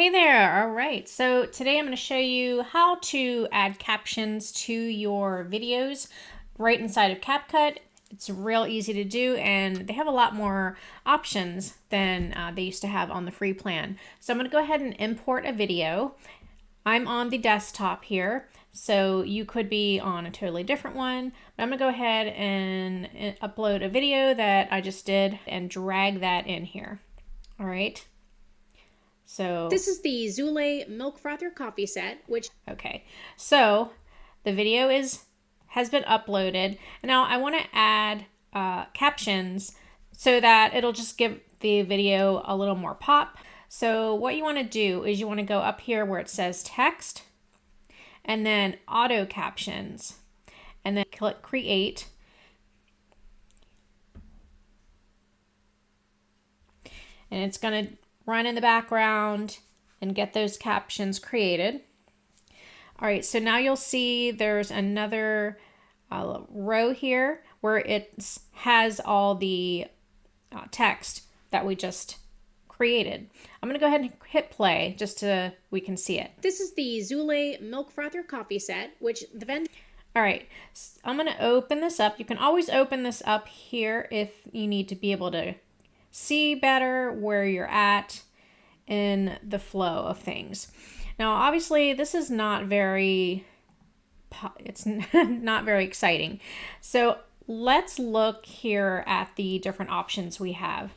Hey there! All right, so today I'm going to show you how to add captions to your videos right inside of Capcut. It's real easy to do, and they have a lot more options than they used to have on the free plan. So I'm going to go ahead and import a video. I'm on the desktop here, so you could be on a totally different one. But I'm going to go ahead and upload a video that I just did and drag that in here. All right. So this is the Zule milk frother coffee set, which okay, so the video has been uploaded, and now I want to add captions so that it'll just give the video a little more pop. So what you want to do is you want to go up here where it says text, and then auto captions, and then click create. And it's going to run in the background and get those captions created. All right, so now you'll see there's another row here where it has all the text that we just created. I'm going to go ahead and hit play just so we can see it. This is the Zule milk frother coffee set, which the vendor... All right, so I'm going to open this up. You can always open this up here if you need to be able to see better where you're at in the flow of things. Now, obviously, this is not very, it's not very exciting. So let's look here at the different options we have.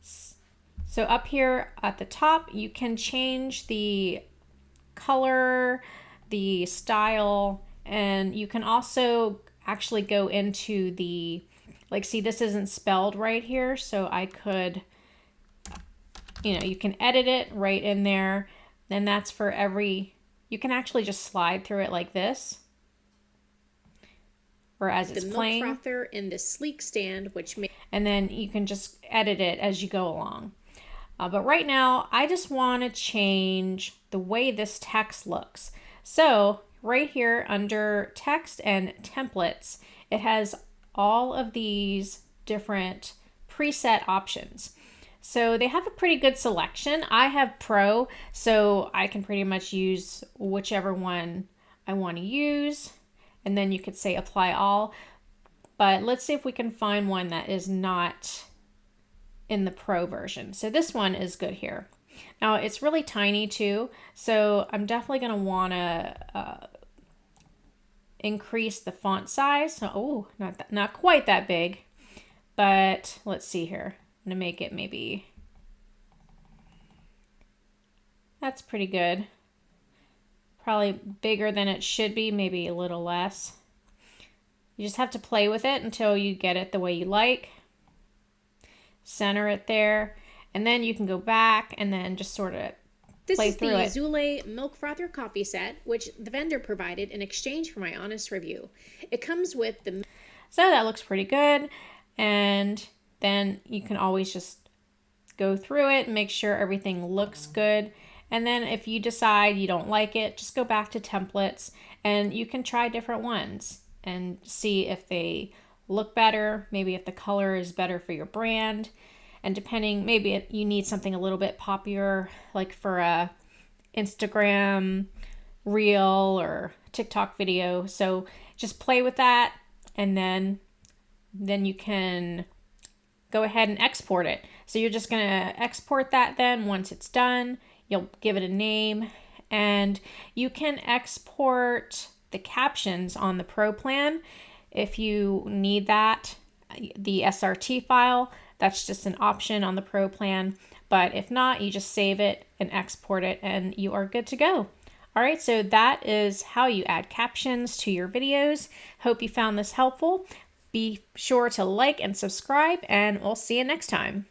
So up here at the top, you can change the color, the style, and you can also actually go into the, like, see, this isn't spelled right here, so I could, you can edit it right in there. And that's for every, you can actually just slide through it like this, or as it's playing. The milk frother in the sleek stand, and then you can just edit it as you go along. But right now, I just want to change the way this text looks. So right here under text and templates, it has all of these different preset options. So they have a pretty good selection. I have Pro, so I can pretty much use whichever one I want to use. And then you could say apply all. But let's see if we can find one that is not in the Pro version. So this one is good here. Now it's really tiny too, so I'm definitely going to want to increase the font size. So, oh, not quite that big, but let's see here. I'm gonna make it maybe, that's pretty good. Probably bigger than it should be, maybe a little less. You just have to play with it until you get it the way you like. Center it there, and then you can go back and then just sort of play through it. This is the Zule milk frother coffee set, which the vendor provided in exchange for my honest review. It comes with the... So that looks pretty good, and then you can always just go through it and make sure everything looks good. And then if you decide you don't like it, just go back to templates, and you can try different ones and see if they look better, maybe if the color is better for your brand. And depending, maybe you need something a little bit poppier, like for a Instagram reel or TikTok video. So just play with that, and then you can go ahead and export it. So you're just going to export that then. Once it's done, you'll give it a name, and you can export the captions on the Pro plan if you need that. The SRT file, that's just an option on the Pro plan. But if not, you just save it and export it, and you are good to go. All right, so that is how you add captions to your videos. Hope you found this helpful. Be sure to like and subscribe, and we'll see you next time.